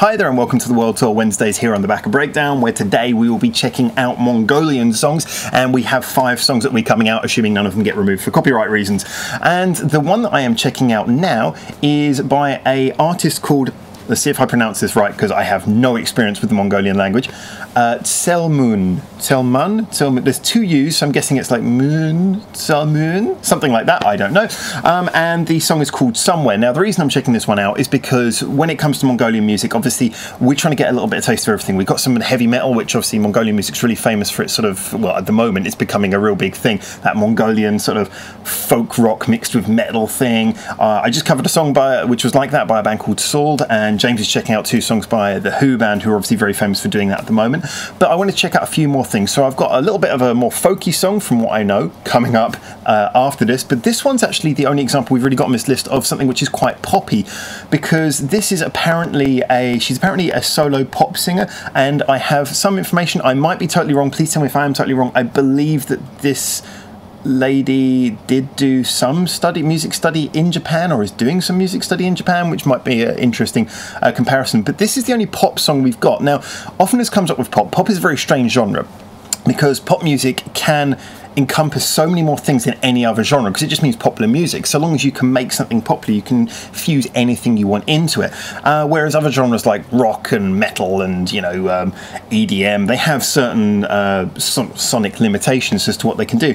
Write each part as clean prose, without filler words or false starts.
Hi there and welcome to the World Tour Wednesdays here on the Back of Breakdown, where today we will be checking out Mongolian songs, and we have 5 songs that will be coming out, assuming none of them get removed for copyright reasons. And the one that I am checking out now is by an artist called, let's see if I pronounce this right because I have no experience with the Mongolian language, TSELMUUN. There's 2 U's, so I'm guessing it's like moon, TSELMUUN, something like that, I don't know. And the song is called Somewhere. Now the reason I'm checking this one out is because when it comes to Mongolian music, obviously we're trying to get a little bit of taste of everything. We've got some heavy metal, which obviously Mongolian music's really famous for. Its sort of, well, at the moment it's becoming a real big thing, that Mongolian sort of folk rock mixed with metal thing. I just covered a song which was like that by a band called TSELMUUN, and James is checking out 2 songs by the Who band, who are obviously very famous for doing that at the moment. But I want to check out a few more things. So I've got a little bit of a more folky song from what I know coming up after this, but this one's actually the only example we've really got on this list of something which is quite poppy, because this is apparently she's apparently a solo pop singer, and I have some information, I might be totally wrong, please tell me if I am totally wrong. I believe that this lady did do some music study in Japan, or is doing some music study in Japan, which might be an interesting comparison. But this is the only pop song we've got. Now, often this comes up with pop. Pop is a very strange genre, because pop music can encompass so many more things than any other genre, because it just means popular music. So long as you can make something popular, you can fuse anything you want into it. Whereas other genres like rock and metal and, you know, EDM, they have certain sonic limitations as to what they can do.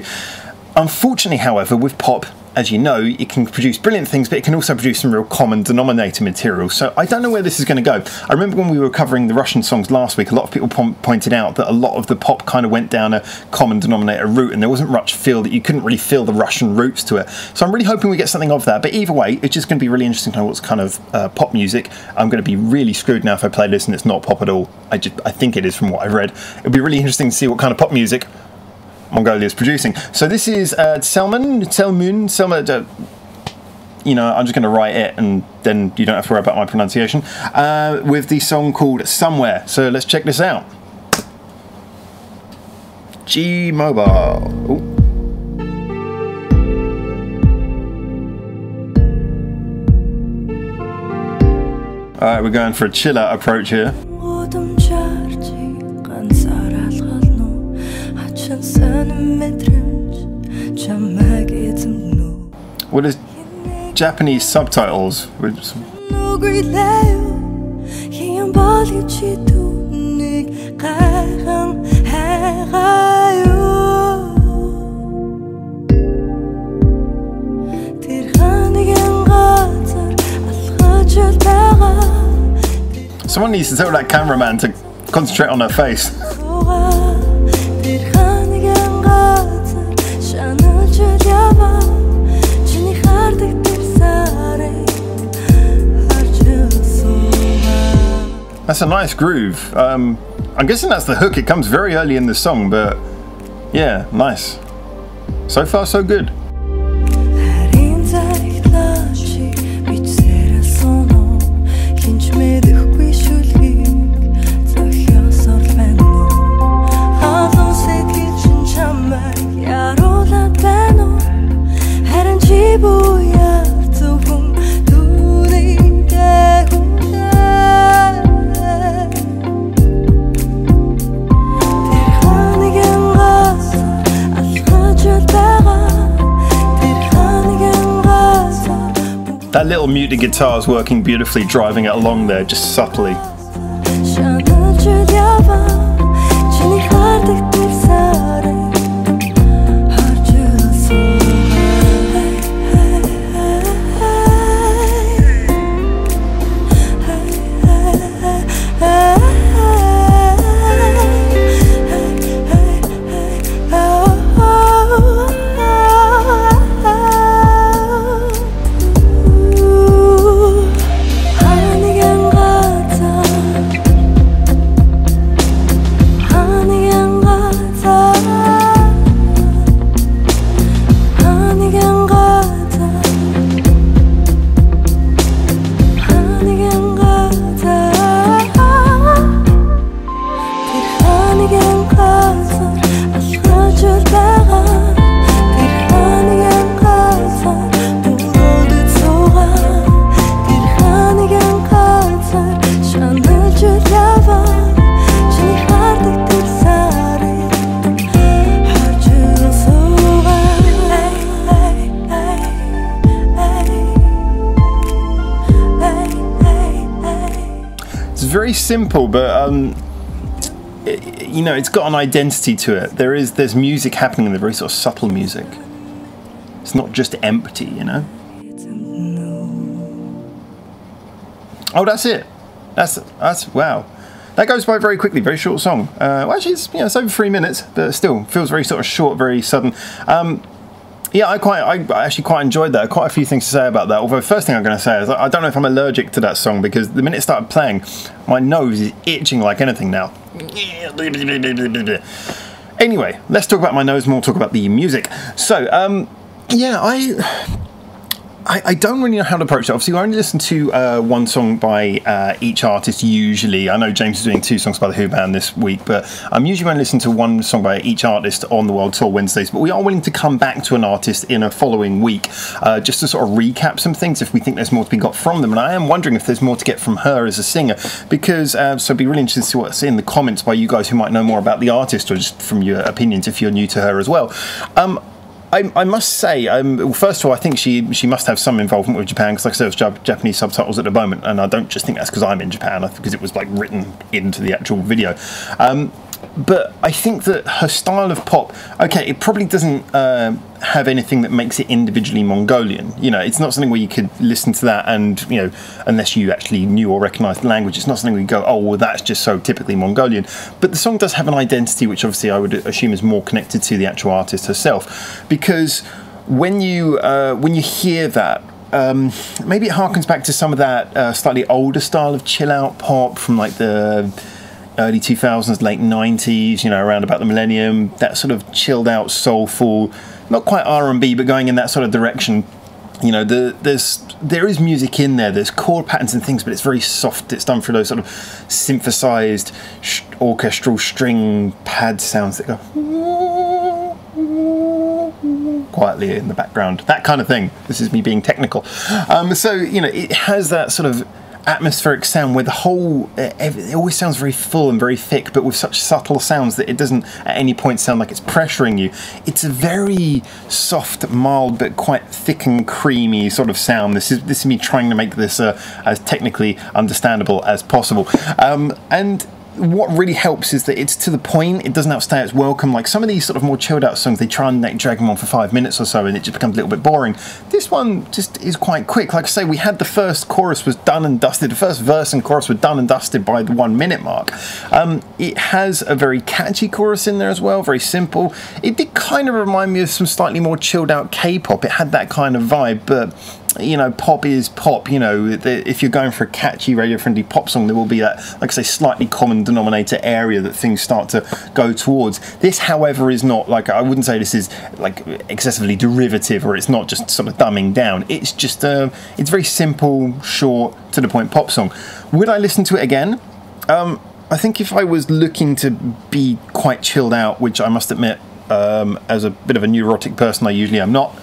Unfortunately, however, with pop, as you know, it can produce brilliant things, but it can also produce some real common denominator material. So I don't know where this is going to go. I remember when we were covering the Russian songs last week, a lot of people pointed out that a lot of the pop kind of went down a common denominator route, and there wasn't much feel that you couldn't really feel the Russian roots to it. So I'm really hoping we get something of that. But either way, it's just going to be really interesting to know what's kind of pop music. I'm going to be really screwed now if I play this and it's not pop at all. I think it is from what I read. It'll be really interesting to see what kind of pop music Mongolia is producing. So this is TSELMUUN, you know, I'm just going to write it and then you don't have to worry about my pronunciation, with the song called Somewhere. So let's check this out. G Mobile. Ooh. Alright, we're going for a chill out approach here. What is Japanese subtitles? Someone needs to tell that cameraman to concentrate on her face. That's a nice groove. I'm guessing that's the hook. It comes very early in the song, but yeah, nice. So far, so good. That little muted guitar is working beautifully, driving it along there, just subtly. very simple, but you know, it's got an identity to it. There's music happening, and the very sort of subtle music. It's not just empty, you know. Oh, that's it. That's wow. That goes by very quickly. Very short song. Well, actually, it's over 3 minutes, but still feels very sort of short, very sudden. Yeah, I actually quite enjoyed that. Quite a few things to say about that. Although, first thing I'm going to say is I don't know if I'm allergic to that song, because the minute it started playing, my nose is itching like anything now. Anyway, let's talk about my nose more. Talk about the music. So, yeah, I don't really know how to approach it. Obviously, I only listen to one song by each artist usually. I know James is doing 2 songs by the Who Band this week, but I'm usually going to listen to one song by each artist on the World Tour Wednesdays. But we are willing to come back to an artist in a following week just to sort of recap some things if we think there's more to be got from them. And I am wondering if there's more to get from her as a singer, because so it'd be really interesting to see what's in the comments by you guys who might know more about the artist, or just from your opinions if you're new to her as well. I must say, well, first of all, I think she must have some involvement with Japan, because like I said, there's Japanese subtitles at the moment, and I don't just think that's because I'm in Japan, I think because it was like written into the actual video. But I think that her style of pop, okay, it probably doesn't have anything that makes it individually Mongolian. You know, it's not something where you could listen to that and, you know, unless you actually knew or recognised the language, it's not something where you go, oh, well, that's just so typically Mongolian. But the song does have an identity, which obviously I would assume is more connected to the actual artist herself, because when you hear that, maybe it harkens back to some of that slightly older style of chill out pop from like the early 2000s, late 90s, you know, around about the millennium, that sort of chilled out, soulful, not quite R&B, but going in that sort of direction. You know, there is music in there, there's chord patterns and things, but it's very soft. It's done through those sort of synthesized orchestral string pad sounds that go quietly in the background, that kind of thing. This is me being technical. So, you know, it has that sort of atmospheric sound where the whole it always sounds very full and very thick, but with such subtle sounds that it doesn't at any point sound like it's pressuring you. It's a very soft, mild, but quite thick and creamy sort of sound. This is me trying to make this as technically understandable as possible, and what really helps is that it's to the point, it doesn't outstay its welcome. Like some of these sort of more chilled out songs, they try and drag them on for 5 minutes or so, and it just becomes a little bit boring. This one just is quite quick. Like I say, we had the first chorus was done and dusted, the first verse and chorus were done and dusted by the 1 minute mark. It has a very catchy chorus in there as well, very simple. It did kind of remind me of some slightly more chilled out K-pop. It had that kind of vibe, but you know, pop is pop. You know, if you're going for a catchy radio-friendly pop song, there will be that, like I say, slightly common denominator area that things start to go towards. This, however, is not like, I wouldn't say this is like excessively derivative, or it's not just sort of dumbing down. It's just it's very simple, short, to the point pop song. Would I listen to it again? I think if I was looking to be quite chilled out, which I must admit, as a bit of a neurotic person, I usually am not,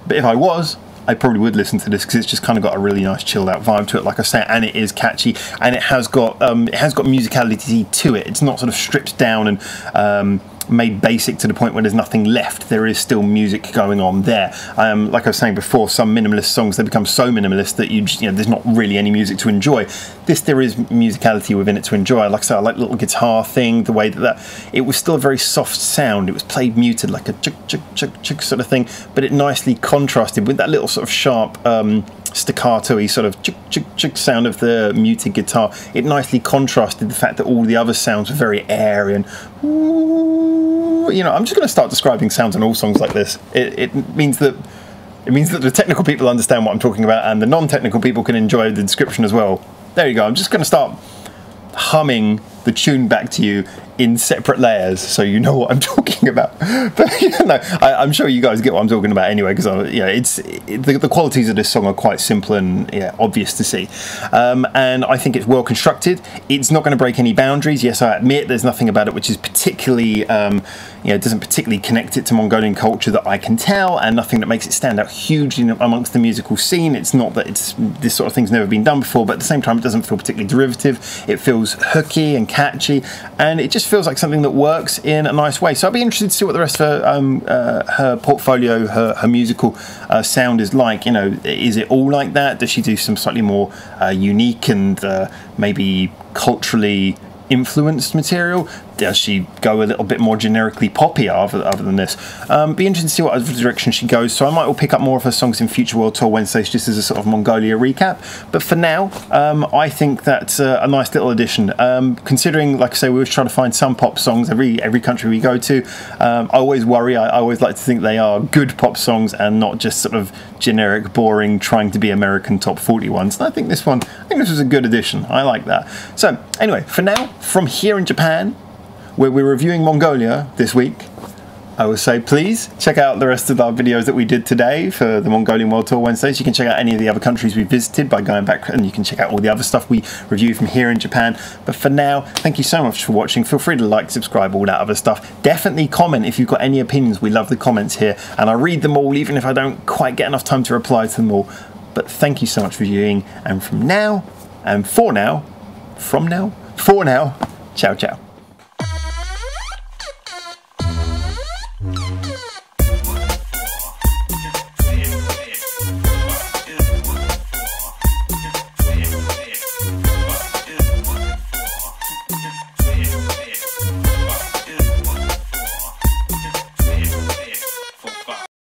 but if I was, I probably would listen to this, because it's just kind of got a really nice chilled out vibe to it, like I say, and it is catchy, and it has got musicality to it. It's not sort of stripped down and made basic to the point where there's nothing left. There is still music going on there. Like I was saying before, some minimalist songs, they become so minimalist that you know, there's not really any music to enjoy. This, there is musicality within it to enjoy. Like I said, I like the little guitar thing, the way that it was still a very soft sound. It was played muted, like a chick chick chick chick sort of thing, but it nicely contrasted with that little sort of sharp staccato-y sort of chick chick chick sound of the muted guitar. It nicely contrasted the fact that all the other sounds were very airy and you know, I'm just going to start describing sounds in all songs like this. It means that the technical people understand what I'm talking about, and the non-technical people can enjoy the description as well. There you go. I'm just going to start humming the tune back to you in separate layers, so you know what I'm talking about. But you know, I'm sure you guys get what I'm talking about anyway, because the qualities of this song are quite simple and obvious to see, and I think it's well constructed. It's not going to break any boundaries. Yes, I admit there's nothing about it which is particularly doesn't particularly connect it to Mongolian culture that I can tell, and nothing that makes it stand out hugely amongst the musical scene. It's not that this sort of thing's never been done before, but at the same time it doesn't feel particularly derivative. It feels hooky and catchy, and it just feels like something that works in a nice way. So I'll be interested to see what the rest of her portfolio, her musical sound is like. You know, is it all like that? Does she do some slightly more unique and maybe culturally influenced material? Does she go a little bit more generically poppy other than this? Be interesting to see what other direction she goes. So I might will pick up more of her songs in future World Tour Wednesdays, just as a sort of Mongolia recap. But for now, I think that's a nice little addition. Considering, like I say, we always try to find some pop songs every country we go to. I always worry. I always like to think they are good pop songs and not just sort of generic, boring, trying to be American top 40 ones. And I think this was a good addition. I like that. So anyway, for now, from here in Japan, where we're reviewing Mongolia this week, I will say please check out the rest of our videos that we did today for the Mongolian World Tour Wednesdays. You can check out any of the other countries we visited by going back, and you can check out all the other stuff we reviewed from here in Japan. But for now, thank you so much for watching. Feel free to like, subscribe, all that other stuff. Definitely comment if you've got any opinions. We love the comments here, and I read them all, even if I don't quite get enough time to reply to them all. But thank you so much for viewing, and for now, ciao ciao.